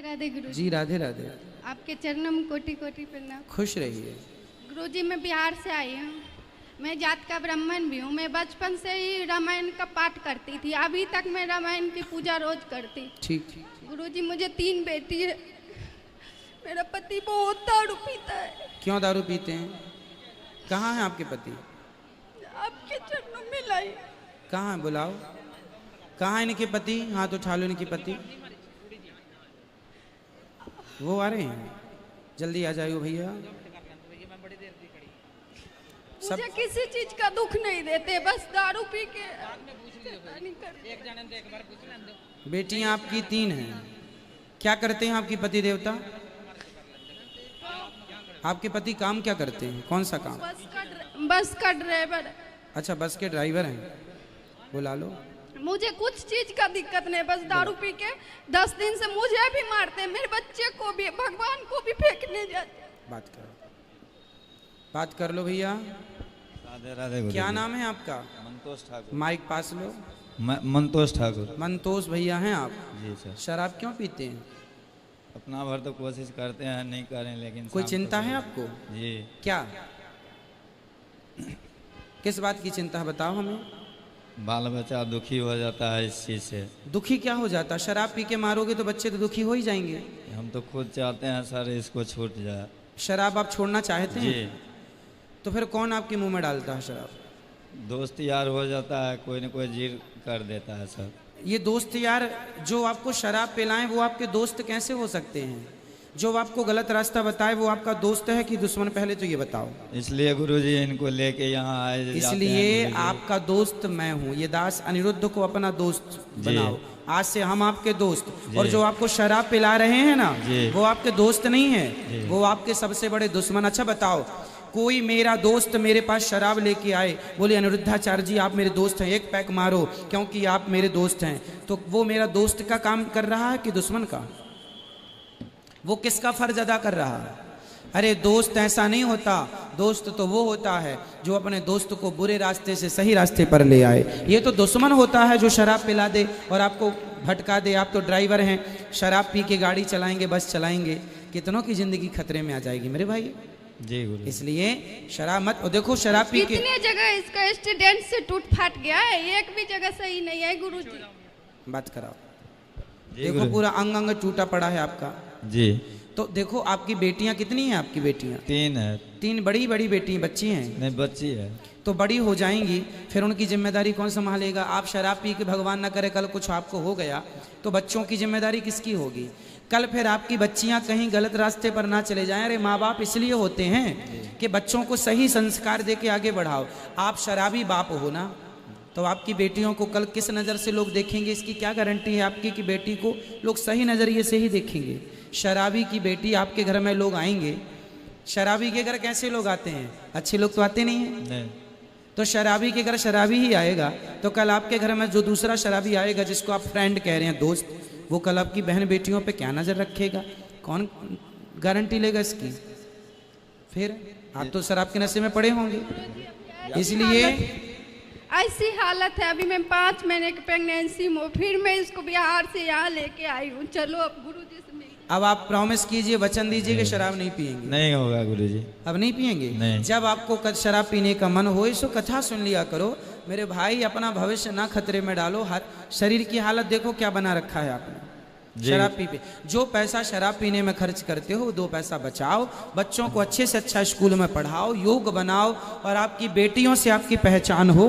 राधे गुरु जी। राधे राधे। आपके चरणों में कोटि कोटि प्रणाम। खुश रहिए। गुरुजी मैं बिहार से आई हूँ। मैं जात का ब्राह्मण भी हूँ। मैं बचपन से ही रामायण का पाठ करती थी। अभी तक मैं रामायण की पूजा रोज करती। ठीक। गुरुजी मुझे 3 बेटी है। मेरा पति बहुत दारू पीता है। क्यों दारू पीते हैं? कहाँ है आपके पति? आपके चरणों में लाई। कहाँ है? बुलाओ। कहाँ है इनके पति? हाथ उठा लो इनके पति। वो आ रहे हैं, जल्दी आ जाइए भैया। मुझे किसी चीज का दुख नहीं देते, बस दारू पी के। बेटियां आपकी 3 हैं। क्या करते हैं आपके पति देवता? आपके पति काम क्या करते हैं? कौन सा काम? बस का ड्राइवर। अच्छा, बस के ड्राइवर हैं। बुला लो। मुझे कुछ चीज का दिक्कत नहीं, बस दारू पी के 10 दिन से मुझे भी मारते हैं, मेरे बच्चे को भी, भगवान को भी फेंकने जाते। बात कर लो भैया। राधे राधे। क्या नाम है आपका? मंतोष ठाकुर। माइक पास लो। मंतोष ठाकुर। मंतोष भैया हैं आप? जी सर। शराब क्यों पीते हैं? अपना भर तो कोशिश करते हैं, नहीं करें, लेकिन कोई चिंता है आपको? जी। क्या? किस बात की चिंता है, बताओ हमें। बाल बच्चा दुखी हो जाता है इस चीज़ से। दुखी क्या हो जाता? शराब पी के मारोगे तो बच्चे तो दुखी हो ही जाएंगे। हम तो खुद चाहते हैं सर इसको छूट जाए। शराब आप छोड़ना चाहते हैं? जी। तो फिर कौन आपके मुंह में डालता है शराब? दोस्त यार हो जाता है, कोई न कोई जिद कर देता है सर। ये दोस्त यार जो आपको शराब पिलाएं वो आपके दोस्त कैसे हो सकते हैं? जो आपको गलत रास्ता बताए वो आपका दोस्त है कि दुश्मन? पहले तो ये बताओ। इसलिए गुरुजी इनको लेके यहाँ आए। इसलिए आपका दोस्त मैं हूँ। ये दास अनिरुद्ध को अपना दोस्त बनाओ। आज से हम आपके दोस्त। और जो आपको शराब पिला रहे हैं ना, वो आपके दोस्त नहीं है, वो आपके सबसे बड़े दुश्मन। अच्छा बताओ, कोई मेरा दोस्त मेरे पास शराब लेके आए, बोले अनिरुद्धाचार्य जी आप मेरे दोस्त हैं, 1 पैक मारो क्योंकि आप मेरे दोस्त हैं, तो वो मेरा दोस्त का काम कर रहा है कि दुश्मन का? वो किसका फर्ज अदा कर रहा है? अरे दोस्त ऐसा नहीं होता। दोस्त तो वो होता है जो अपने दोस्त को बुरे रास्ते से सही रास्ते पर ले आए। ये तो दुश्मन होता है जो शराब पिला दे और आपको भटका दे। आप तो ड्राइवर हैं, शराब पी के गाड़ी चलाएंगे, बस चलाएंगे, कितनों की जिंदगी खतरे में आ जाएगी मेरे भाई। जी गुरु। इसलिए शराब मत। और देखो शराब पी के कितने जगह इसका स्टूडेंट से टूट फाट गया है, एक भी जगह सही नहीं है गुरुजी। बात कराओ। देखो पूरा अंग अंग टूटा पड़ा है आपका। जी। तो देखो आपकी बेटियां कितनी हैं? आपकी बेटियां 3 है। 3 बड़ी बड़ी बेटी बच्ची हैं? नहीं, बच्ची है। तो बड़ी हो जाएंगी, फिर उनकी जिम्मेदारी कौन संभालेगा? आप शराब पी के भगवान ना करे कल कुछ आपको हो गया तो बच्चों की जिम्मेदारी किसकी होगी? कल फिर आपकी बच्चियां कहीं गलत रास्ते पर ना चले जाएं। अरे माँ बाप इसलिए होते हैं कि बच्चों को सही संस्कार दे के आगे बढ़ाओ। आप शराबी बाप हो ना, तो आपकी बेटियों को कल किस नज़र से लोग देखेंगे? इसकी क्या गारंटी है आपकी कि बेटी को लोग सही नज़रिए से ही देखेंगे? शराबी की बेटी आपके घर में लोग आएंगे, शराबी के घर कैसे लोग आते हैं? अच्छे लोग तो आते नहीं हैं। नहीं। तो शराबी के घर शराबी ही आएगा, तो कल आपके घर में जो दूसरा शराबी आएगा जिसको आप फ्रेंड कह रहे हैं, दोस्त, वो कल आपकी बहन बेटियों पे क्या नज़र रखेगा? कौन गारंटी लेगा इसकी? फिर आप तो शराब के नशे में पड़े होंगे। इसलिए ऐसी हालत है, अभी मैं 5 महीने की प्रेगनेंसी में, फिर मैं इसको बिहार से यहाँ लेके आई हूँ। चलो अब गुरुजी से मिल। अब आप प्रॉमिस कीजिए, वचन दीजिए कि शराब नहीं पिएंगे। नहीं होगा गुरुजी। अब नहीं पिएंगे? नहीं। जब आपको शराब पीने का मन हो इसको कथा सुन लिया करो मेरे भाई। अपना भविष्य ना खतरे में डालो। शरीर की हालत देखो क्या बना रखा है आपने शराब पी पे। जो पैसा शराब पीने में खर्च करते हो 2 पैसा बचाओ, बच्चों को अच्छे से अच्छा स्कूल में पढ़ाओ, योग बनाओ और आपकी बेटियों से आपकी पहचान हो,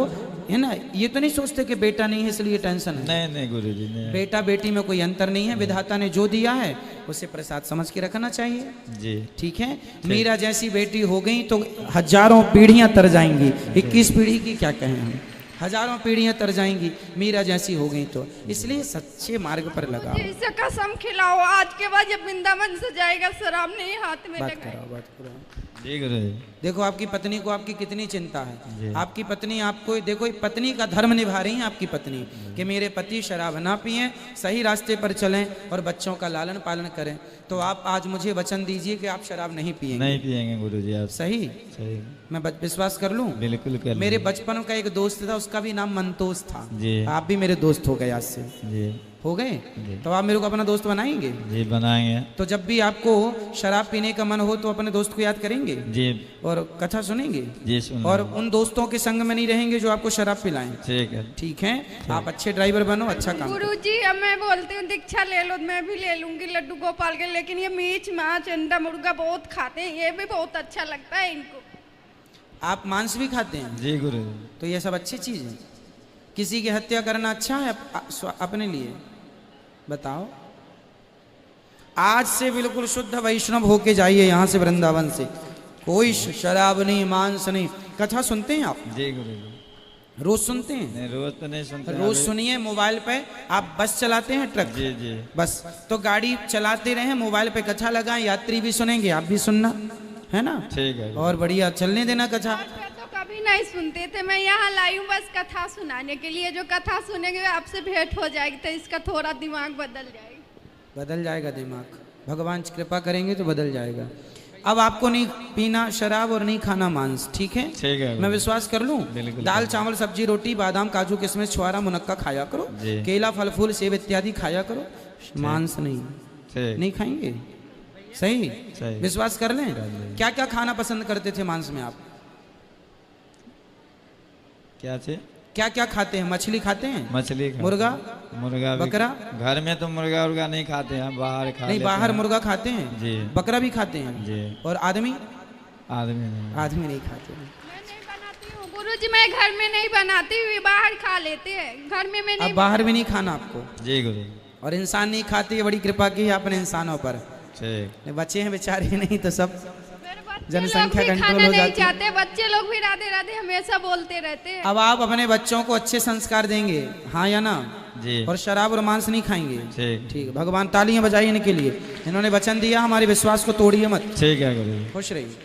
है ना? ये तो नहीं सोचते कि बेटा नहीं है इसलिए टेंशन है। नहीं नहीं गुरुजी, नहीं। बेटा बेटी में कोई अंतर नहीं है। विधाता ने जो दिया है उसे प्रसाद समझ के रखना चाहिए। जी ठीक है। मीरा जैसी बेटी हो गई तो हजारों पीढ़ियां तर जाएंगी। 21 पीढ़ी की क्या कहें हम, हजारों पीढ़ियां तर जाएंगी मीरा जैसी हो गई तो। इसलिए सच्चे मार्ग पर लगाओ। इसे कसम खिलाओ आज के बाद जब वृंदावन से जाएगा शराब नहीं हाथ में बात लगाए। कराओ, बात कराओ। जी गुरुजी। देखो आपकी पत्नी को आपकी कितनी चिंता है। आपकी पत्नी आपको, देखो पत्नी का धर्म निभा रही है आपकी पत्नी कि मेरे पति शराब ना पिएं, सही रास्ते पर चलें और बच्चों का लालन पालन करें। तो आप आज मुझे वचन दीजिए कि आप शराब नहीं पिएंगे। नहीं पिएंगे गुरुजी। आप सही? सही। मैं विश्वास कर लूं? बिल्कुल कर। मेरे बचपन का एक दोस्त था, उसका भी नाम मंतोष था। जी। आप भी मेरे दोस्त हो गए आज से। जी। हो गए? जी। तो आप मेरे को अपना दोस्त बनाएंगे? जी बनाएंगे। तो जब भी आपको शराब पीने का मन हो तो अपने दोस्त को याद करेंगे जी और कथा सुनेंगे जी सुन। और उन दोस्तों के संग में नहीं रहेंगे जो आपको शराब पिलाएं। ठीक है। ठीक है, आप अच्छे ड्राइवर बनो, अच्छा काम करो। गुरुजी अब मैं बोलती हूँ दीक्षा ले लो, मैं भी ले लूंगी लड्डू गोपाल के, लेकिन ये मीट माछ अंडा मुर्गा बहुत खाते हैं, ये भी बहुत अच्छा लगता है इनको। आप मांस भी खाते हैं? जी गुरु। तो ये सब अच्छी चीज है। किसी की हत्या करना अच्छा है अपने लिए? बताओ। आज से बिल्कुल शुद्ध वैष्णव होके जाइए यहाँ से, वृंदावन से। कोई शराब नहीं, मांस नहीं। कथा सुनते हैं आप? जी गुरु। रोज सुनते हैं? नहीं रोज तो नहीं सुनते। रोज सुनिए मोबाइल पे। आप बस चलाते हैं, ट्रक? जी जी। बस तो गाड़ी चलाते रहे, मोबाइल पे कथा लगाएं, यात्री भी सुनेंगे, आप भी सुनना, है ना? ठीक है। और बढ़िया चलने देना कथा। तो कभी नहीं सुनते थे, मैं यहाँ लाई हूँ बस कथा सुनाने के लिए। जो कथा सुनेंगे आपसे भेंट हो जाएगी तो इसका थोड़ा दिमाग बदल जाएगा। बदल जाएगा दिमाग, भगवान कृपा करेंगे तो बदल जाएगा। अब आपको नहीं पीना शराब और नहीं खाना मांस, ठीक है? ठीक है। मैं विश्वास कर लूं? बिल्कुल। दाल चावल सब्जी रोटी बादाम काजू किशमिश छुआरा मुनक्का खाया करो, जी। केला फल फूल सेब इत्यादि खाया करो, मांस नहीं। ठीक। नहीं खाएंगे? सही? सही। विश्वास कर लें? क्या क्या खाना पसंद करते थे मांस में आप? क्या थे? क्या क्या खाते हैं? मछली खाते हैं? मछली खाते हैं। मुर्गा? मुर्गा भी। बकरा? घर में तो मुर्गा उर्गा नहीं खाते हैं, बाहर खा नहीं, लेते बाहर हैं। मुर्गा खाते हैं, जी। बकरा भी खाते हैं। जी। और आदमी? आदमी नहीं। आदमी नहीं खाते हैं। मैं नहीं बनाती हूँ गुरुजी, मैं घर में नहीं बनाती हुई, बाहर खा लेते हैं, घर में मैं नहीं। अब बाहर भी नहीं खाना आपको? जी गुरु। और इंसान नहीं खाते, ये बड़ी कृपा की है आपने इंसानों पर। ठीक। बच्चे हैं बेचारे, नहीं तो सब मेरे बच्चे जनसंख्या लोग भी कंट्रोल खाना हो नहीं जाती है। चाहते, बच्चे लोग भी राधे राधे हमेशा बोलते रहते हैं। अब आप अपने बच्चों को अच्छे संस्कार देंगे, हाँ या ना? जी। और शराब और मांस नहीं खाएंगे? ठीक। ठीक है, भगवान तालियां बजाइए इनके लिए। इन्होंने वचन दिया, हमारे विश्वास को तोड़िए मत। ठीक है गुरु। खुश रहिए।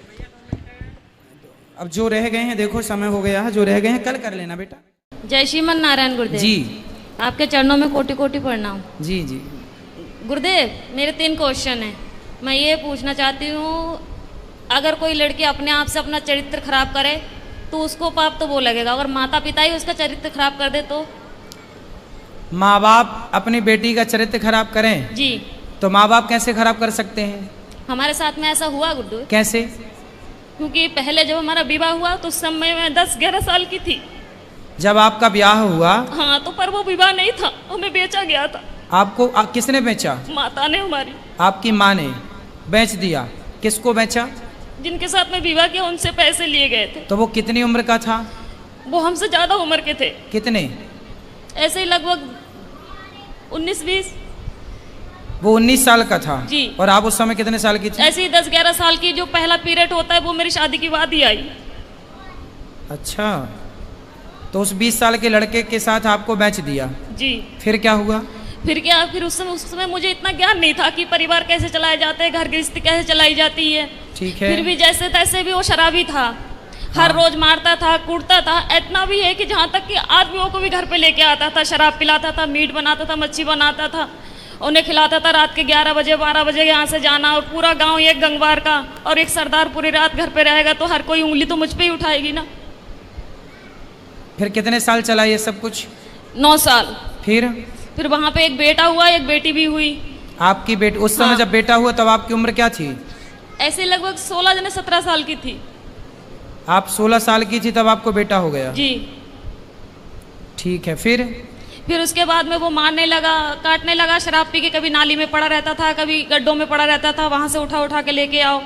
अब जो रह गए हैं, देखो समय हो गया है, जो रह गए हैं कल कर लेना बेटा। जय श्रीमन नारायण गुरुदेव। जी आपके चरणों में कोटि कोटि प्रणाम। जी जी। गुरुदेव मेरे 3 क्वेश्चन हैं। मैं ये पूछना चाहती हूँ, अगर कोई लड़की अपने आप से अपना चरित्र खराब करे तो उसको पाप तो वो लगेगा, अगर माता पिता ही उसका चरित्र खराब कर दे तो? माँ बाप अपनी बेटी का चरित्र खराब करें जी। तो माँ बाप कैसे खराब कर सकते हैं? हमारे साथ में ऐसा हुआ गुरुदेव। कैसे? क्योंकि पहले जब हमारा विवाह हुआ तो उस समय मैं 10-11 साल की थी। जब आपका ब्याह हुआ? हाँ, तो पर वो विवाह नहीं था, हमें बेचा गया था। आपको किसने बेचा? माता ने हमारी। आपकी माँ ने बेच दिया? किसको बेचा? जिनके साथ में विवाह किया उनसे पैसे लिए गए थे। तो वो कितनी उम्र का था? वो हमसे ज्यादा उम्र के थे। कितने? ऐसे ही लगभग 19-20। वो 19 साल का था? जी। और आप उस समय कितने साल की थी? ऐसे ही 10-11 साल की। जो पहला पीरियड होता है वो मेरी शादी के बाद ही आई। अच्छा, तो उस 20 साल के लड़के के साथ आपको बेच दिया? जी। फिर क्या हुआ? फिर क्या, फिर उस समय मुझे इतना ज्ञान नहीं था कि परिवार कैसे चलाए जाते हैं, घर गृहस्थी कैसे चलाई जाती है। ठीक है। फिर भी जैसे तैसे भी वो शराबी था, हर रोज मारता था, कूटता था। इतना भी है कि जहाँ तक कि आदमियों को भी घर पे लेके आता था, शराब पिलाता था, मीट बनाता था, मच्छी बनाता था, उन्हें खिलाता था। रात के 11 बजे 12 बजे यहाँ से जाना, और पूरा गांव एक गंगवार का और एक सरदार पूरी रात घर पे रहेगा तो हर कोई उंगली तो मुझ पे ही उठाएगी ना। फिर कितने साल चला ये सब कुछ? 9 साल। फिर वहाँ पे एक बेटा हुआ, एक बेटी भी हुई। आपकी बेटी उस समय हाँ। जब बेटा हुआ तब आपकी उम्र क्या थी? ऐसे लगभग 16-17 साल की थी। आप 16 साल की थी तब आपको बेटा हो गया? जी। ठीक है। फिर उसके बाद में वो मारने लगा, काटने लगा, शराब पी के कभी नाली में पड़ा रहता था, कभी गड्ढों में पड़ा रहता था, वहाँ से उठा उठा के लेके आओ।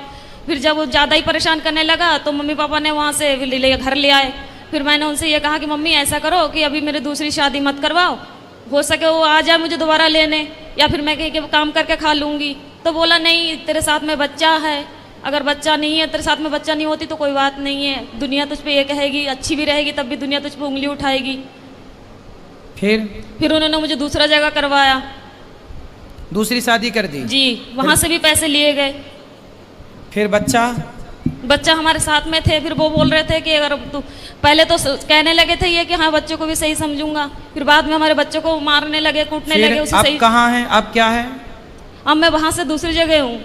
फिर जब वो ज़्यादा ही परेशान करने लगा तो मम्मी पापा ने वहाँ से घर ले आए। फिर मैंने उनसे ये कहा कि मम्मी ऐसा करो कि अभी मेरी दूसरी शादी मत करवाओ, हो सके वो आ जाए मुझे दोबारा लेने, या फिर मैं कहीं के काम करके खा लूँगी। तो बोला नहीं, तेरे साथ में बच्चा है, अगर बच्चा नहीं है, तेरे साथ में बच्चा नहीं होती तो कोई बात नहीं है, दुनिया तुझ पे ये कहेगी, अच्छी भी रहेगी तब भी दुनिया तुझ पे उंगली उठाएगी। फिर उन्होंने मुझे दूसरा जगह करवाया, दूसरी शादी कर दी? जी। वहाँ से भी पैसे लिए गए। फिर बच्चा हमारे साथ में थे। फिर वो बोल रहे थे कि अगर तू, पहले तो कहने लगे थे ये कि हाँ बच्चों को भी सही समझूंगा, फिर बाद में हमारे बच्चों को मारने लगे, कूटने लगे। उसे आप सही। कहाँ हैं? आप क्या है? अब मैं वहाँ से दूसरी जगह हूँ।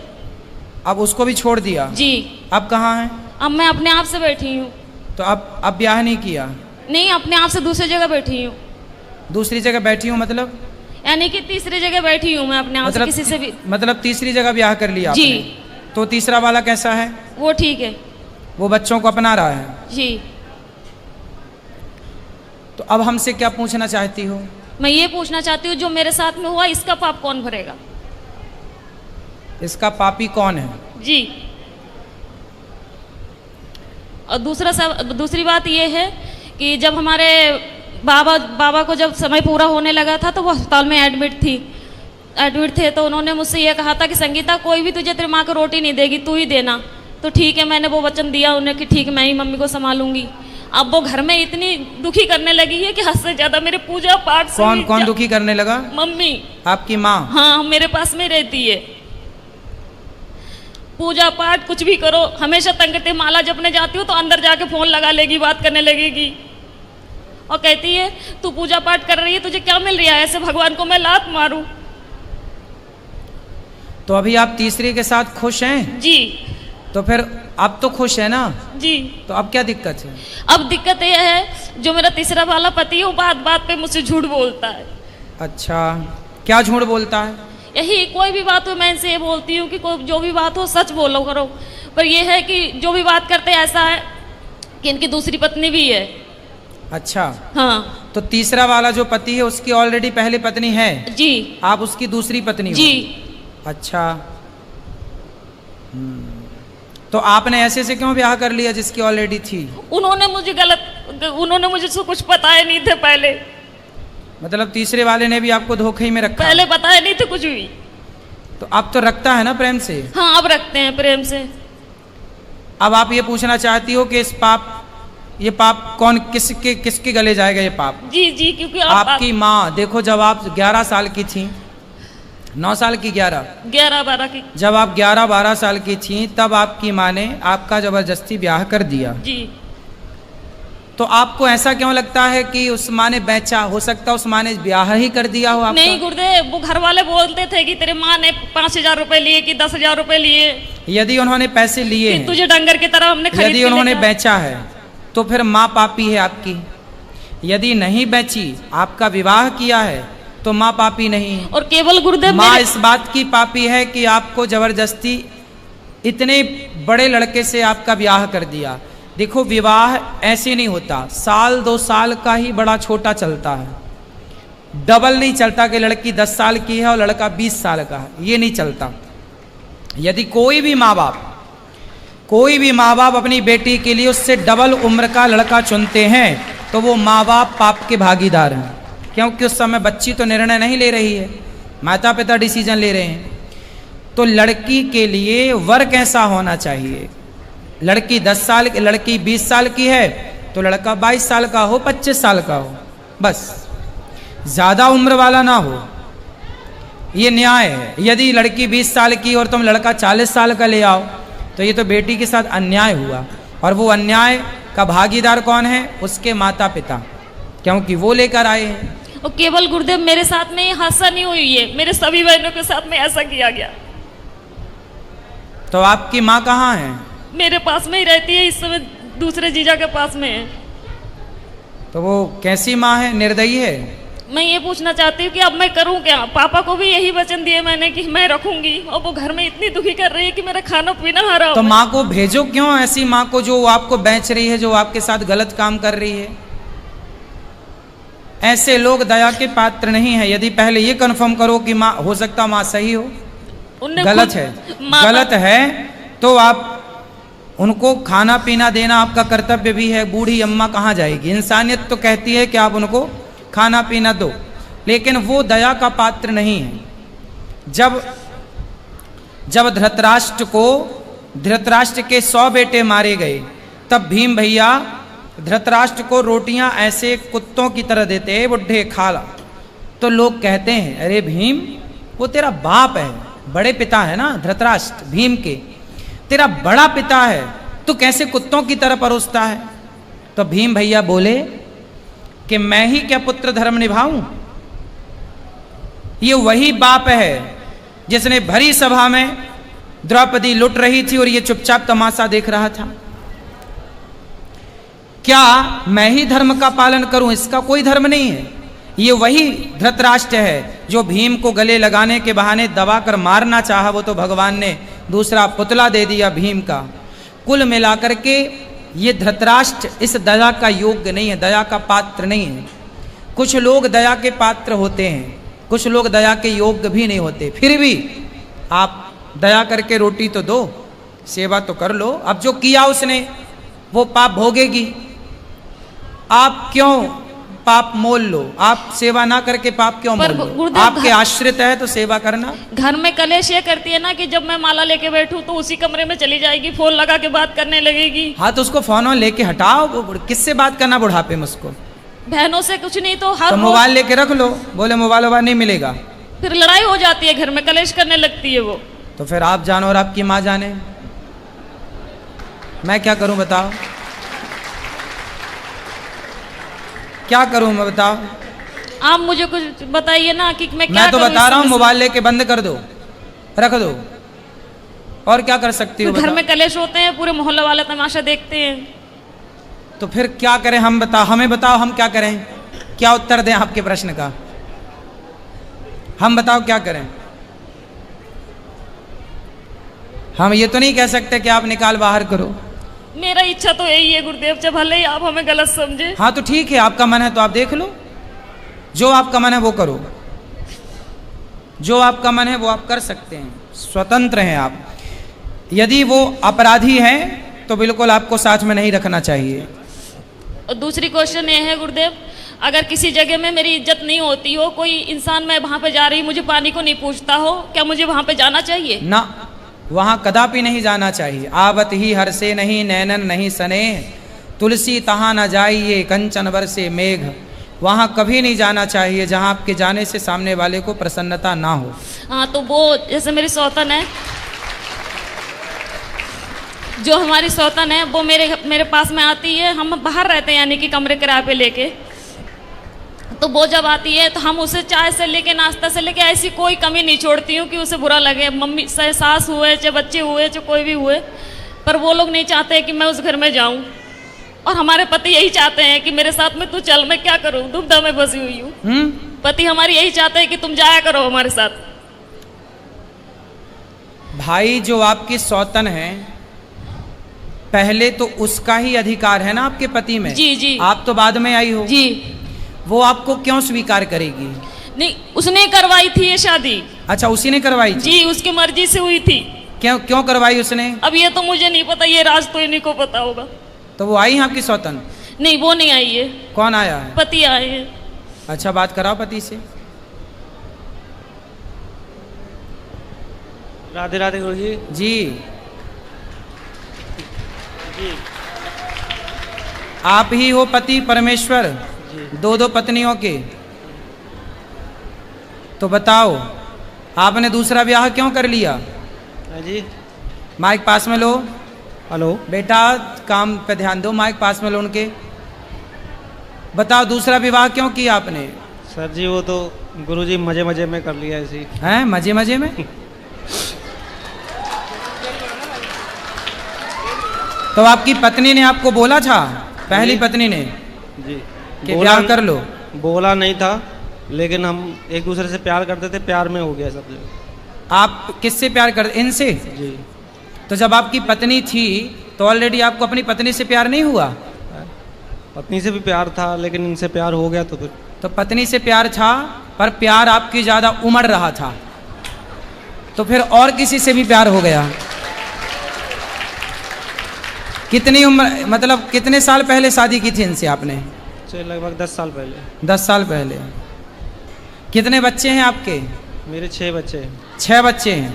अब उसको भी छोड़ दिया? जी। अब कहाँ हैं? अब मैं अपने आप से बैठी हूँ। तो अब ब्याह नहीं किया? नहीं, अपने आप से दूसरी जगह बैठी हूँ। दूसरी जगह बैठी हूँ मतलब? यानी कि तीसरी जगह बैठी हूँ मैं अपने आप से, किसी से भी। मतलब तीसरी जगह ब्याह कर लिया जी। आपने। तो तीसरा वाला कैसा है? वो ठीक है, वो बच्चों को अपना रहा है जी। तो अब हमसे क्या पूछना चाहती हो? मैं ये पूछना चाहती हूँ, जो मेरे साथ में हुआ इसका पाप कौन भरेगा? इसका पापी कौन है? जी। और दूसरी बात ये है कि जब हमारे बाबा को जब समय पूरा होने लगा था तो वो अस्पताल में एडमिट थे, तो उन्होंने मुझसे ये कहा था कि संगीता, कोई भी तुझे तेरी माँ को रोटी नहीं देगी, तू ही देना। तो ठीक है, मैंने वो वचन दिया उन्हें कि ठीक है, मैं ही मम्मी को संभालूंगी। अब वो घर में इतनी दुखी करने लगी है कि हद से ज्यादा मेरे पूजा पाठ से। कौन दुखी करने लगा? मम्मी। आपकी माँ? हाँ, मेरे पास में रहती है। पूजा पाठ कुछ भी करो, हमेशा तंग करते। माला जपने जाती हूँ तो अंदर जाके फोन लगा लेगी, बात करने लगेगी और कहती है तू पूजा पाठ कर रही है, तुझे क्या मिल रहा है, ऐसे भगवान को मैं लात मारूं। तो अभी आप तीसरे के साथ खुश हैं? जी। तो फिर अब तो खुश है ना? जी। तो अब क्या दिक्कत है? अब दिक्कत यह है, जो मेरा तीसरा वाला पति है वो बात पे मुझसे झूठ बोलता है। अच्छा, क्या झूठ बोलता है? यही, कोई भी बात हो मैं इनसे ये बोलती हूँ कि जो भी बात हो सच बोलो करो, पर यह है कि जो भी बात करते ऐसा है कि इनकी दूसरी पत्नी भी है। अच्छा। हाँ। तो तीसरा वाला जो पति है उसकी ऑलरेडी पहली पत्नी है? जी। आप उसकी दूसरी पत्नी हो? जी। अच्छा। तो आपने ऐसे से क्यों ब्याह कर लिया जिसकी ऑलरेडी थी? उन्होंने मुझे कुछ बताया नहीं थे पहले। मतलब तीसरे वाले ने भी आपको धोखे में रखा? पहले बताया नहीं थे कुछ भी। तो अब तो रखता है ना प्रेम से? हाँ, अब रखते हैं प्रेम से। अब आप ये पूछना चाहती हो कि ये पाप कौन किसके गले जाएगा ये पाप? जी जी, क्योंकि आपकी माँ। देखो, जब आप 11 साल की थी, 9 साल की, 11-12 की, जब आप 11-12 साल की थी तब आपकी माँ ने आपका जबरदस्ती ब्याह कर दिया। जी। तो आपको ऐसा क्यों लगता है कि उस माँ ने बेचा? हो सकता है उस माँ ने ब्याह ही कर दिया हो आपका? नहीं गुरुदेव, वो घर वाले बोलते थे कि तेरे माँ ने 5,000 रुपए लिए कि 10,000 रुपए लिए। यदि उन्होंने पैसे लिए हैं, तुझे डंगर की तरह हमने खरीद, यदि उन्होंने बेचा है तो फिर माँ पापी है आपकी। यदि नहीं बेची, आपका विवाह किया है, तो माँ पापी नहीं। और केवल गुरुदेव, माँ इस बात की पापी है कि आपको जबरदस्ती इतने बड़े लड़के से आपका ब्याह कर दिया। देखो, विवाह ऐसे नहीं होता, 1-2 साल का ही बड़ा छोटा चलता है, डबल नहीं चलता कि लड़की 10 साल की है और लड़का 20 साल का है, ये नहीं चलता। यदि कोई भी माँ बाप अपनी बेटी के लिए उससे डबल उम्र का लड़का चुनते हैं तो वो माँ बाप पाप के भागीदार हैं, क्योंकि उस समय बच्ची तो निर्णय नहीं ले रही है, माता पिता डिसीजन ले रहे हैं। तो लड़की के लिए वर कैसा होना चाहिए? लड़की 10 साल की, लड़की 20 साल की है तो लड़का 22 साल का हो, 25 साल का हो, बस ज्यादा उम्र वाला ना हो। ये न्याय है। यदि लड़की 20 साल की और तुम लड़का 40 साल का ले आओ तो ये तो बेटी के साथ अन्याय हुआ, और वो अन्याय का भागीदार कौन है? उसके माता पिता, क्योंकि वो लेकर आए हैं। और केवल गुरुदेव, मेरे साथ में ये हादसा नहीं हुई है, मेरे सभी बहनों के साथ में ऐसा किया गया। तो आपकी माँ कहाँ है? मेरे पास में ही रहती है, इस समय दूसरे जीजा के पास में है। तो वो कैसी माँ है? निर्दयी है? मैं ये पूछना चाहती हूँ कि अब मैं करूँ क्या? पापा को भी यही वचन दिए मैंने कि मैं रखूंगी, और वो घर में इतनी दुखी कर रही है कि मेरा खाना पीना हराम। तो माँ को भेजो क्यों, ऐसी माँ को जो आपको बेच रही है, जो आपके साथ गलत काम कर रही है। ऐसे लोग दया के पात्र नहीं है। यदि पहले ये कन्फर्म करो कि माँ, हो सकता माँ सही हो, गलत है तो आप उनको खाना पीना देना आपका कर्तव्य भी है। बूढ़ी अम्मा कहाँ जाएगी? इंसानियत तो कहती है कि आप उनको खाना पीना दो, लेकिन वो दया का पात्र नहीं है। जब धृतराष्ट्र के 100 बेटे मारे गए, तब भीम भैया धृतराष्ट्र को रोटियां ऐसे कुत्तों की तरह देते, बुढ़े खा ला। तो लोग कहते हैं, अरे भीम, वो तेरा बाप है, बड़े पिता है ना धृतराष्ट्र, भीम के तेरा बड़ा पिता है, तू कैसे कुत्तों की तरह परोसता है? तो भीम भैया बोले कि मैं ही क्या पुत्र धर्म निभाऊं? ये वही बाप है जिसने भरी सभा में द्रौपदी लुट रही थी और ये चुपचाप तमाशा देख रहा था। क्या मैं ही धर्म का पालन करूं? इसका कोई धर्म नहीं है। ये वही धृतराष्ट्र है जो भीम को गले लगाने के बहाने दबाकर मारना चाहा, वो तो भगवान ने दूसरा पुतला दे दिया भीम का। कुल मिलाकर के ये धृतराष्ट्र इस दया का योग्य नहीं है, दया का पात्र नहीं है। कुछ लोग दया के पात्र होते हैं, कुछ लोग दया के योग्य भी नहीं होते। फिर भी आप दया करके रोटी तो दो, सेवा तो कर लो। अब जो किया उसने वो पाप भोगेगी, आप क्यों पाप मोल लो? आप सेवा ना करके पाप क्यों मोल लो? गुरुदेव, आपके आश्रित है तो सेवा करना। घर में कलेश ये करती है ना कि जब मैं माला लेके बैठूं तो उसी कमरे में चली जाएगी, फोन लगा के बात करने लगेगी। हाँ तो उसको फोन लेके हटाओ, किससे बात करना बुढ़ापे में उसको? बहनों से कुछ नहीं तो हर तो मोबाइल लेके रख लो, बोले मोबाइल वोबाइल नहीं मिलेगा, फिर लड़ाई हो जाती है, घर में कलेश करने लगती है वो। तो फिर आप जानो और आपकी माँ जाने, मैं क्या करूं बताओ? क्या करूं मैं बताओ? आप मुझे कुछ बताइए ना कि मैं क्या मैं तो करूं बता इस रहा हूं, समय से? मोबाइल लेके बंद कर दो, रख दो, और क्या कर सकती हो? फिर घर बताओ। में कलेश होते हैं, पूरे मोहल्ले वाले तमाशा देखते हैं। तो फिर क्या करें हम? बताओ, हमें बताओ हम क्या करें? क्या उत्तर दें आपके प्रश्न का? हम बताओ क्या करें? हम ये तो नहीं कह सकते कि आप निकाल बाहर करो। मेरा इच्छा तो यही है गुरुदेव, जब भले ही आप हमें गलत समझे। हाँ तो ठीक है, आपका मन है तो आप देख लो, जो आपका मन है वो करो, जो आपका मन है वो आप कर सकते हैं, स्वतंत्र हैं आप। यदि वो अपराधी हैं तो बिल्कुल आपको साथ में नहीं रखना चाहिए। और दूसरी क्वेश्चन ये है गुरुदेव, अगर किसी जगह में मेरी इज्जत नहीं होती हो, कोई इंसान मैं वहां पे जा रही मुझे पानी को नहीं पूछता हो, क्या मुझे वहां पे जाना चाहिए? ना, वहां कदापि नहीं जाना चाहिए। आवत ही हर से नहीं नैनन नहीं सने, तुलसी तहाँ न जाइए कंचन बरसे मेघ। वहां कभी नहीं जाना चाहिए जहां आपके जाने से सामने वाले को प्रसन्नता ना हो। हाँ तो वो जैसे मेरी सौतन है, जो हमारी सौतन है वो मेरे पास में आती है, हम बाहर रहते हैं यानी कि कमरे किराए पे लेके, तो वो जब आती है तो हम उसे चाय से लेके नाश्ता से लेके ऐसी कोई कमी नहीं छोड़ती हूँ कि उसे बुरा लगे। मम्मी चाहे सास हुए चाहे बच्चे हुए चाहे कोई भी हुए, पर वो लोग नहीं चाहते कि मैं उस घर में जाऊँ, और हमारे पति यही चाहते हैं कि मेरे साथ में तू चल, मैं क्या करूँ, दुविधा में फंसी हुई हूँ। पति हमारी यही चाहते हैं कि तुम जाया करो हमारे साथ। भाई जो आपकी सौतन है, पहले तो उसका ही अधिकार है ना आपके पति में। जी जी। आप तो बाद में आई हो। जी। वो आपको क्यों स्वीकार करेगी? नहीं, उसने करवाई थी ये शादी। अच्छा, उसी ने करवाई थी? जी, उसकी मर्जी से हुई थी। क्यों क्यों करवाई उसने? अब ये तो मुझे नहीं पता, ये राज तो इन्हीं को पता होगा। तो वो आई है आपकी सौतन? नहीं, वो नहीं आई है। कौन आया है? पति आए हैं। अच्छा, बात कराओ पति से। राधे राधे गुरुजी। जी, आप ही हो पति परमेश्वर, दो दो पत्नियों के। तो बताओ, आपने दूसरा ब्याह क्यों कर लिया? हाँ जी। माइक पास में लो। हेलो बेटा, काम पे ध्यान दो, माइक पास में लो उनके। बताओ, दूसरा विवाह क्यों किया आपने? सर जी, वो तो गुरुजी मजे मजे में कर लिया ऐसे ही। हैं, मजे मजे में? तो आपकी पत्नी ने आपको बोला था, पहली पत्नी ने, जी, कि ब्याह कर लो? बोला नहीं था, लेकिन हम एक दूसरे से प्यार करते थे, प्यार में हो गया सब जगह। आप किससे प्यार करते? इनसे? जी। तो जब आपकी पत्नी थी तो ऑलरेडी आपको अपनी पत्नी से प्यार नहीं हुआ? पत्नी से भी प्यार था, लेकिन इनसे प्यार हो गया तो फिर। तो पत्नी से प्यार था, पर प्यार आपकी ज्यादा उमड़ रहा था, तो फिर और किसी से भी प्यार हो गया? कितनी उम्र, मतलब कितने साल पहले शादी की थी इनसे आपने? लगभग 10 साल पहले। 10 साल पहले। कितने बच्चे हैं आपके? मेरे 6 बच्चे हैं। 6 बच्चे हैं।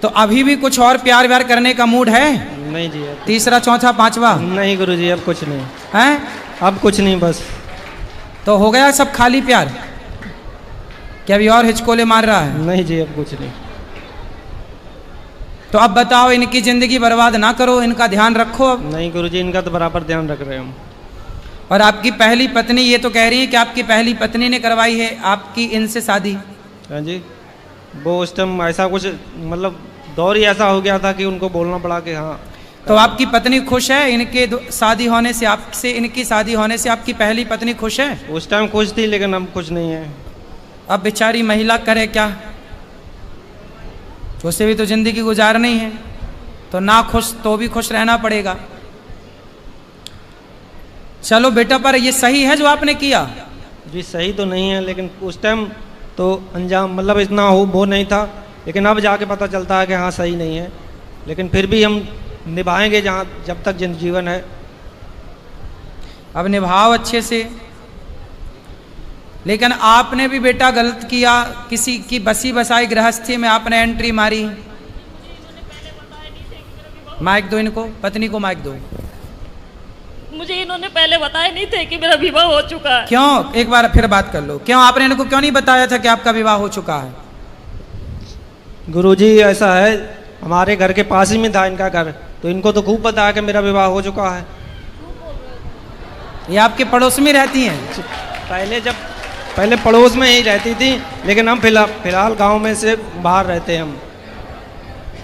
तो अभी भी कुछ और प्यार व्यार करने का मूड है? नहीं जी, अब तीसरा, चौथा, पांचवा? नहीं गुरुजी, अब कुछ नहीं हैं? अब कुछ नहीं, बस। तो हो गया सब खाली प्यार? क्या अभी और हिचकोले मार रहा है? नहीं जी, अब कुछ नहीं। तो अब बताओ, इनकी जिंदगी बर्बाद ना करो, इनका ध्यान रखो अब। नहीं गुरुजी, इनका तो बराबर ध्यान रख रहे हैं हम। और आपकी पहली पत्नी ये तो कह रही है कि आपकी पहली पत्नी ने करवाई है आपकी इनसे शादी? हाँ जी, वो उस टाइम ऐसा कुछ, मतलब दौर ही ऐसा हो गया था कि उनको बोलना पड़ा कि हाँ। तो आपकी पत्नी खुश है इनके शादी होने से, आपसे इनकी शादी होने से आपकी पहली पत्नी खुश है? उस टाइम खुश थी लेकिन अब खुश नहीं है। अब बेचारी महिला करे क्या, उसे भी तो जिंदगी गुजारनी है, तो ना खुश तो भी खुश रहना पड़ेगा। चलो बेटा, पर ये सही है जो आपने किया? जी सही तो नहीं है, लेकिन उस टाइम तो अंजाम मतलब इतना वो नहीं था, लेकिन अब जाके पता चलता है कि हाँ सही नहीं है, लेकिन फिर भी हम निभाएंगे जहाँ जब तक जीवन है। अब निभाओ अच्छे से। लेकिन आपने भी बेटा गलत किया, किसी की बसी बसाई गृहस्थी में आपने एंट्री मारी। माइक दो इनको, पत्नी को माइक दो। मुझे इन्होंने पहले बताया नहीं थे कि मेरा विवाह हो चुका है। क्यों? एक बार फिर बात कर लो, क्यों आपने इनको क्यों नहीं बताया था कि आपका विवाह हो चुका है? गुरुजी ऐसा है, हमारे घर के पास ही में था इनका घर, तो इनको तो खूब पता है कि मेरा विवाह हो चुका है। ये आपके पड़ोस में रहती हैं? पहले पड़ोस में ही रहती थी, लेकिन हम फिलहाल गांव में से बाहर रहते हैं हम।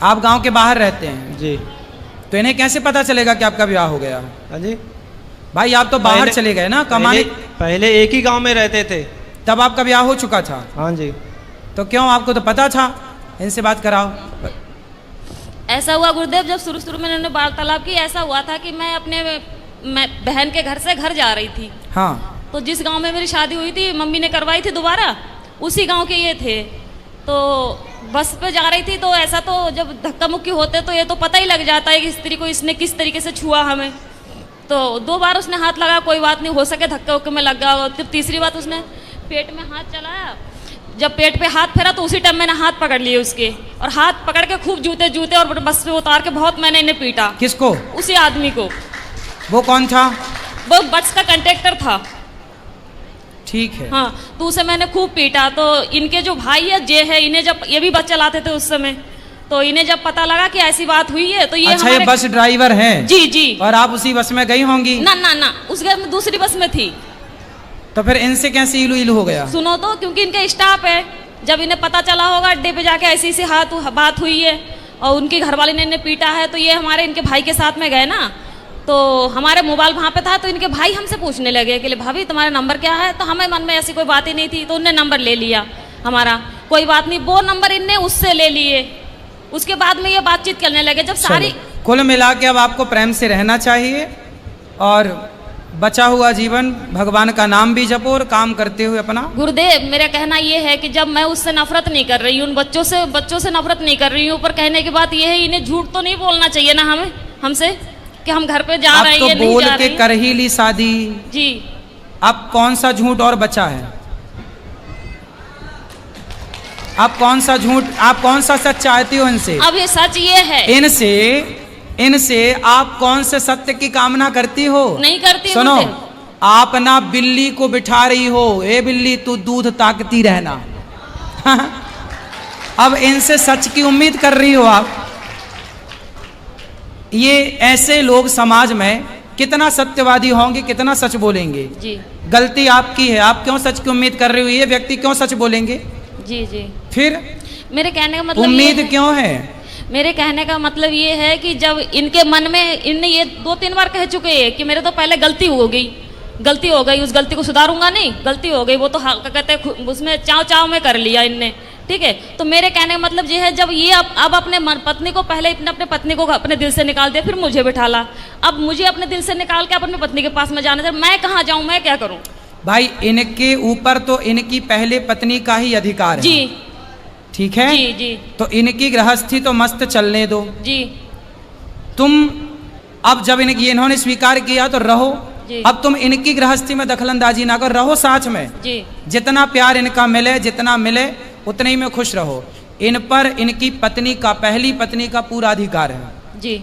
आप गांव के बाहर रहते हैं? जी। तो इन्हें कैसे पता चलेगा कि आपका विवाह हो गया? हाँ जी भाई आप तो बाहर चले गए ना कमाने। पहले एक ही गांव में रहते थे, तब आपका विवाह हो चुका था? हाँ जी। तो क्यों, आपको तो पता था? इनसे बात कराओ। ऐसा हुआ गुरुदेव, जब शुरू में इन्होंने वार्तालाप की, ऐसा हुआ था कि मैं अपने बहन के घर से घर जा रही थी। हाँ। तो जिस गांव में मेरी शादी हुई थी, मम्मी ने करवाई थी दोबारा, उसी गांव के ये थे। तो बस पे जा रही थी, तो ऐसा तो जब धक्का मुक्की होते तो ये तो पता ही लग जाता है कि स्त्री को इसने किस तरीके से छुआ हमें। तो 2 बार उसने हाथ लगाया, कोई बात नहीं, हो सके धक्के उक्के में लग गया। फिर तीसरी बार उसने पेट में हाथ चलाया, जब पेट पे हाथ फेरा तो उसी टाइम मैंने हाथ पकड़ लिए उसके, और हाथ पकड़ के खूब जूते और बस पे उतार के बहुत मैंने इन्हें पीटा। किसको? उसी आदमी को। वो कौन था? वो बस का कंडक्टर था। ठीक है। हाँ, तो उसे मैंने खूब पीटा। तो इनके जो भाई है जे है, इन्हें जब ये भी बस चलाते थे उस समय, तो इन्हें जब पता लगा कि ऐसी बात हुई है तो ये अच्छा, ये बस ड्राइवर हैं? जी जी। और आप उसी बस में गई होंगी? ना, उस घर में दूसरी बस में थी। तो फिर इनसे कैसे इलू हो गया? सुनो तो, क्योंकि इनके स्टाफ है, जब इन्हें पता चला होगा अड्डे पे जाके ऐसी बात हुई है और उनकी घरवाली ने इन्हें पीटा है, तो ये हमारे इनके भाई के साथ में गए ना, तो हमारे मोबाइल वहाँ पे था, तो इनके भाई हमसे पूछने लगे कि भाभी तुम्हारा नंबर क्या है? तो हमें मन में ऐसी कोई बात ही नहीं थी, तो उनने नंबर ले लिया हमारा। कोई बात नहीं, वो नंबर इनने उससे ले लिए। उसके बाद में ये बातचीत करने लगे। जब सारी कुल मिला के अब आपको प्रेम से रहना चाहिए और बचा हुआ जीवन भगवान का नाम भी जपो और काम करते हुए अपना। गुरुदेव, मेरा कहना ये है कि जब मैं उससे नफरत नहीं कर रही हूँ, उन बच्चों से नफरत नहीं कर रही हूँ, पर कहने की बात ये है, इन्हें झूठ तो नहीं बोलना चाहिए ना हमसे कि हम घर पे जा रहे हैं, ये नहीं जा रहे हैं। बोल के कर ही ली शादी जी। अब कौन सा झूठ और बचा है? आप कौन सा सच चाहती हो इनसे? अब ये सच ये है, इनसे आप कौन से सत्य की कामना करती हो? नहीं करती। सुनो, आप ना बिल्ली को बिठा रही हो, ए बिल्ली तू दूध ताकती रहना। अब इनसे सच की उम्मीद कर रही हो आप। ये ऐसे लोग समाज में कितना सत्यवादी होंगे, कितना सच बोलेंगे? जी। गलती आपकी है, आप क्यों सच की उम्मीद कर रही हो? ये व्यक्ति क्यों सच बोलेंगे? जी जी। फिर मेरे कहने का मतलब उम्मीद क्यों है? मेरे कहने का मतलब ये है कि जब इनके मन में, इनने ये 2-3 बार कह चुके हैं कि मेरे तो पहले गलती हो गई, उस गलती को सुधारूंगा नहीं, गलती हो गई, वो तो कहते उसमें चाव में कर लिया इनने। ठीक है, तो मेरे कहने का मतलब ये है, जब ये अब अपने पत्नी को, पहले अपने पत्नी को अपने दिल से निकाल दिया, फिर मुझे बिठाला, अब मुझे अपने दिल से निकाल के अपनी पत्नी के पास में जाना चाहिए। मैं कहाँ जाऊँ, मैं क्या करूँ? भाई इनके ऊपर तो इनकी पहले पत्नी का ही अधिकार है। जी। ठीक है जी जी। तो इनकी गृहस्थी तो मस्त चलने दो जी। तुम। अब जब इन्होंने स्वीकार किया तो रहो। अब तुम इनकी गृहस्थी में दखलंदाजी ना करो, रहो साथ में। जी। जितना प्यार इनका मिले, जितना मिले उतने ही में खुश रहो। इन पर इनकी पत्नी का, पहली पत्नी का पूरा अधिकार है। जी।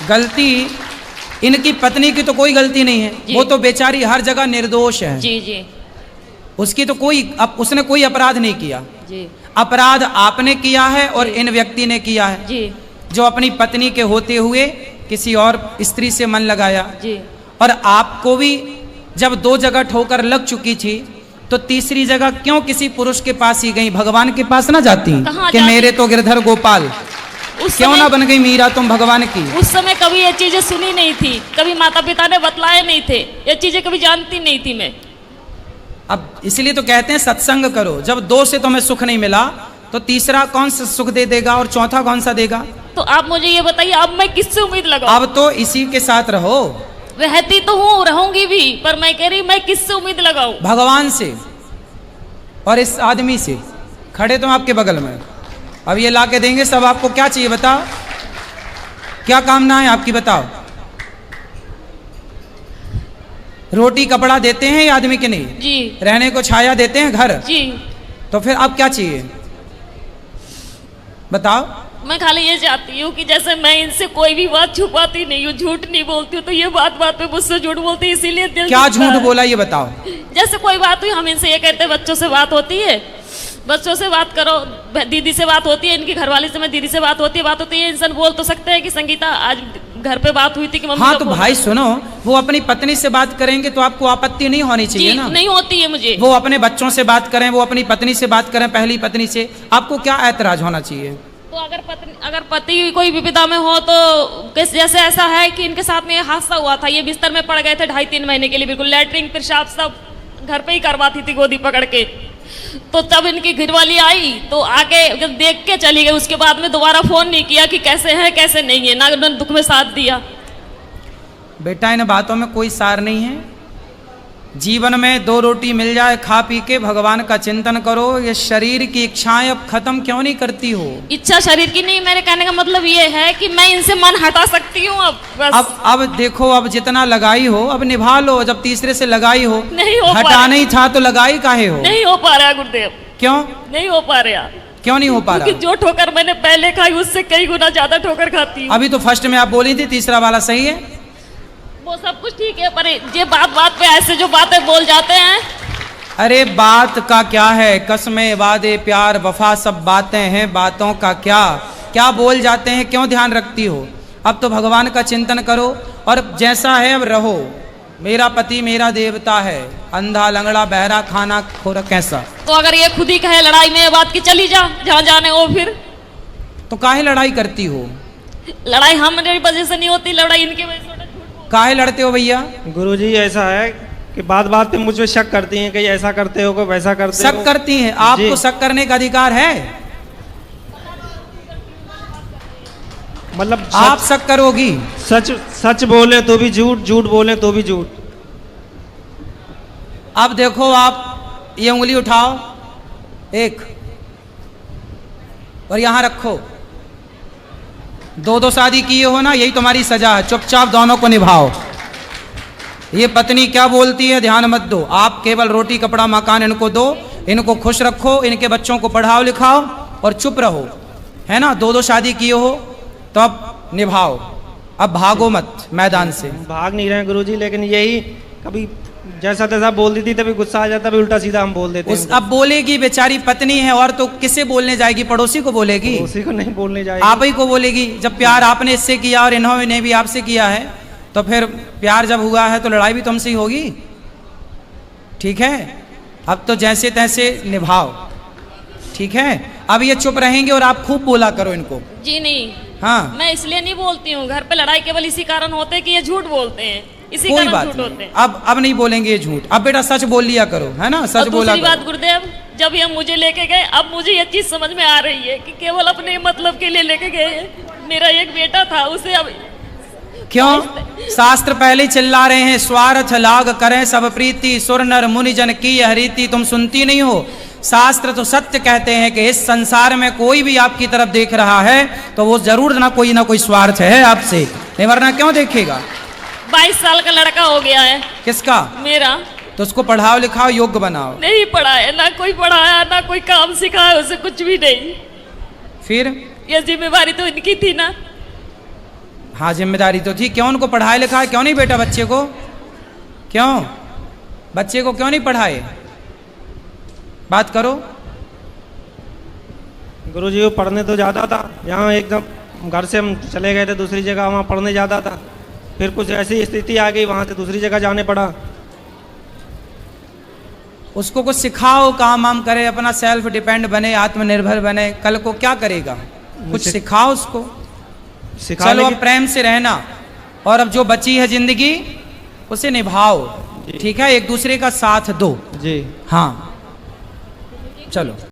गलती इनकी पत्नी की तो कोई गलती नहीं है, वो तो बेचारी हर जगह निर्दोष है। जी जी। उसकी तो उसने कोई अपराध नहीं किया। जी। अपराध आपने किया है और इन व्यक्ति ने किया है। जी। जो अपनी पत्नी के होते हुए किसी और स्त्री से मन लगाया। जी। और आपको भी जब 2 जगह ठोकर लग चुकी थी तो तीसरी जगह क्यों किसी पुरुष के पास ही गई? भगवान के पास ना जाती कि मेरे तो गिरधर गोपाल। क्यों समय- ना बन गई मीरा तुम भगवान की? उस समय कभी ये चीजें सुनी नहीं थी, कभी माता पिता ने बतलाए नहीं थे, ये चीजें कभी जानती नहीं थी मैं। अब इसलिए तो कहते हैं सत्संग करो। जब दो से तुम्हें सुख नहीं मिला तो तीसरा कौन सा सुख दे देगा और चौथा कौन सा देगा? तो आप मुझे ये बताइए, अब मैं किससे उम्मीद लगाऊं? अब तो इसी के साथ रहो, रहती तो हूँ, रहूंगी भी, पर मैं कह रही मैं किससे उम्मीद लगाऊं? भगवान से और इस आदमी से। खड़े तुम आपके बगल में, अब ये ला के देंगे सब। आपको क्या चाहिए बताओ, क्या कामना है आपकी बताओ? रोटी कपड़ा देते हैं ये आदमी के नहीं? जी रहने को छाया देते हैं घर? जी। तो फिर अब क्या चाहिए बताओ? मैं खाली ये चाहती हूँ कि जैसे मैं इनसे कोई भी बात छुपाती नहीं हूँ, झूठ नहीं बोलती हूँ, तो ये बात बात पे मुझसे झूठ बोलती है, इसीलिए दिल क्या दुखता झूठ है। बोला ये बताओ? जैसे कोई बात हुई हम इनसे ये कहते हैं बच्चों से बात होती है, बच्चों से बात करो, दीदी से बात होती है, इनकी घरवाली से मैं दीदी से बात होती है, इंसान बोल तो सकते हैं कि संगीता आज घर पे बात हुई थी कि मम्मी हाँ का तो फोन- भाई सुनो, वो अपनी पत्नी से बात करेंगे तो आपको आपत्ति नहीं होनी चाहिए जी ना? नहीं होती है मुझे। वो अपने बच्चों से बात करें, वो अपनी पत्नी से बात करें, पहली पत्नी से, आपको क्या ऐतराज होना चाहिए? तो अगर पति कोई विपदा में हो तो जैसे ऐसा है कि इनके साथ में ये हादसा हुआ था, ये बिस्तर में पड़ गए थे 2.5-3 महीने के लिए, बिल्कुल लैट्रिन पेशाब सब घर पे ही करवाती थी गोदी पकड़ के। तो तब इनकी घरवाली आई तो आके जब देख के चली गई, उसके बाद में दोबारा फोन नहीं किया कि कैसे है कैसे नहीं है, ना उन्होंने दुख में साथ दिया। बेटा इन बातों में कोई सार नहीं है। जीवन में 2 रोटी मिल जाए खा पी के भगवान का चिंतन करो। ये शरीर की इच्छाएं अब खत्म क्यों नहीं करती हो? इच्छा शरीर की नहीं, मेरे कहने का मतलब ये है कि मैं इनसे मन हटा सकती हूँ अब बस। अब देखो, अब जितना लगाई हो अब निभा लो। जब तीसरे से लगाई हो, नहीं हो पा हटा रहा। नहीं था तो लगाई काहे हो? नहीं हो पा रहा गुरुदेव, क्यों नहीं हो पा रहा। क्यों नहीं हो पा क्योंकि रहा? जो ठोकर मैंने पहले खाई उससे कई गुना ज्यादा ठोकर खाती हूँ। अभी तो फर्स्ट में आप बोली थी तीसरा वाला सही है। वो सब कुछ ठीक है, पर ये बात बात पे ऐसे जो बातें बोल जाते हैं। अरे बात का क्या है, कसमें वादे प्यार वफा सब बातें हैं, बातों का क्या क्या बोल जाते हैं, क्यों ध्यान रखती हो? अब तो भगवान का चिंतन करो और जैसा है अब रहो। मेरा पति मेरा देवता है, अंधा लंगड़ा बहरा खाना खोरा कैसा? तो अगर ये खुद ही कहे लड़ाई में ये बात की चली जा जहाँ जाने हो, फिर तो काहे लड़ाई करती हो? लड़ाई हमारी वजह से नहीं होती, लड़ाई इनकी वजह से। काहे लड़ते हो भैया? गुरुजी ऐसा है कि बात बात पे मुझ पे शक करती हैं कि ऐसा करते हो को वैसा करते हो। शक करती हैं? आपको जी। शक करने का अधिकार है? मतलब आप शक करोगी? सच सच बोले तो भी झूठ, झूठ बोले तो भी झूठ। अब देखो, आप ये उंगली उठाओ एक और यहां रखो। 2 शादी किए हो ना, यही तुम्हारी सजा है। चुपचाप दोनों को निभाओ। ये पत्नी क्या बोलती है ध्यान मत दो। आप केवल रोटी कपड़ा मकान इनको दो, इनको खुश रखो, इनके बच्चों को पढ़ाओ लिखाओ और चुप रहो, है ना? 2 शादी किए हो तो अब निभाओ, अब भागो मत मैदान से। भाग नहीं रहे हैं गुरुजी, लेकिन यही कभी जैसा तैसा बोल देती तभी गुस्सा आ जाता, भी उल्टा सीधा हम बोल देते हैं। अब बोलेगी, बेचारी पत्नी है, और तो किसे बोलने जाएगी? पड़ोसी को बोलेगी? उसी को नहीं बोलने जाएगी। आप ही को बोलेगी। जब प्यार आपने इससे किया और इन्होंने भी आपसे किया है, तो फिर प्यार जब हुआ है तो लड़ाई भी तुमसे ही होगी। ठीक है, अब तो जैसे तैसे निभाओ, ठीक है? अब ये चुप रहेंगे और आप खूब बोला करो इनको। जी नहीं, हाँ, मैं इसलिए नहीं बोलती हूँ। घर पे लड़ाई केवल इसी कारण होते हैं कि ये झूठ बोलते हैं, इसी कोई कारण बात झूठ होते नहीं। हैं। अब नहीं बोलेंगे ये झूठ। अब बेटा सच बोल लिया करो, है ना? सच और बोला दूसरी बात करो। गुरुदेव, जब ये मुझे लेके गए, अब मुझे ये चीज समझ में आ रही है कि केवल अपने मतलब के लिए लेके गए। मेरा एक बेटा था, उसे अब क्यों? शास्त्र पहले ही चिल्ला रहे हैं, स्वार्थ लाग करें सब प्रीति, सुर नर मुनि जन की यह रीति। तुम सुनती नहीं हो? शास्त्र तो सत्य कहते हैं कि इस संसार में कोई भी आपकी तरफ देख रहा है तो वो जरूर ना कोई स्वार्थ है आपसे, नहीं वरना क्यों देखेगा? 22 साल का लड़का हो गया है किसका? मेरा। तो उसको पढ़ाओ लिखाओ, योग्य बनाओ। नहीं पढ़ाया, ना कोई पढ़ाया, ना कोई काम सिखाया उसे, कुछ भी नहीं। फिर ये जिम्मेवारी तो इनकी थी ना। हाँ, जिम्मेदारी तो थी। क्यों उनको पढ़ाए लिखाए? क्यों नहीं बेटा बच्चे को? क्यों बच्चे को क्यों नहीं पढ़ाए? बात करो। गुरुजी वो पढ़ने तो जाता था, यहाँ एकदम घर से हम चले गए थे दूसरी जगह, वहाँ पढ़ने जाता था। फिर कुछ ऐसी स्थिति आ गई, वहाँ से दूसरी जगह जाने पड़ा। उसको कुछ सिखाओ, काम वाम करे, अपना सेल्फ डिपेंड बने, आत्मनिर्भर बने। कल को क्या करेगा? कुछ सिखाओ उसको। सिखाने चलो की अब प्रेम से रहना, और अब जो बची है जिंदगी उसे निभाओ, ठीक है, एक दूसरे का साथ दो। जी हाँ चलो।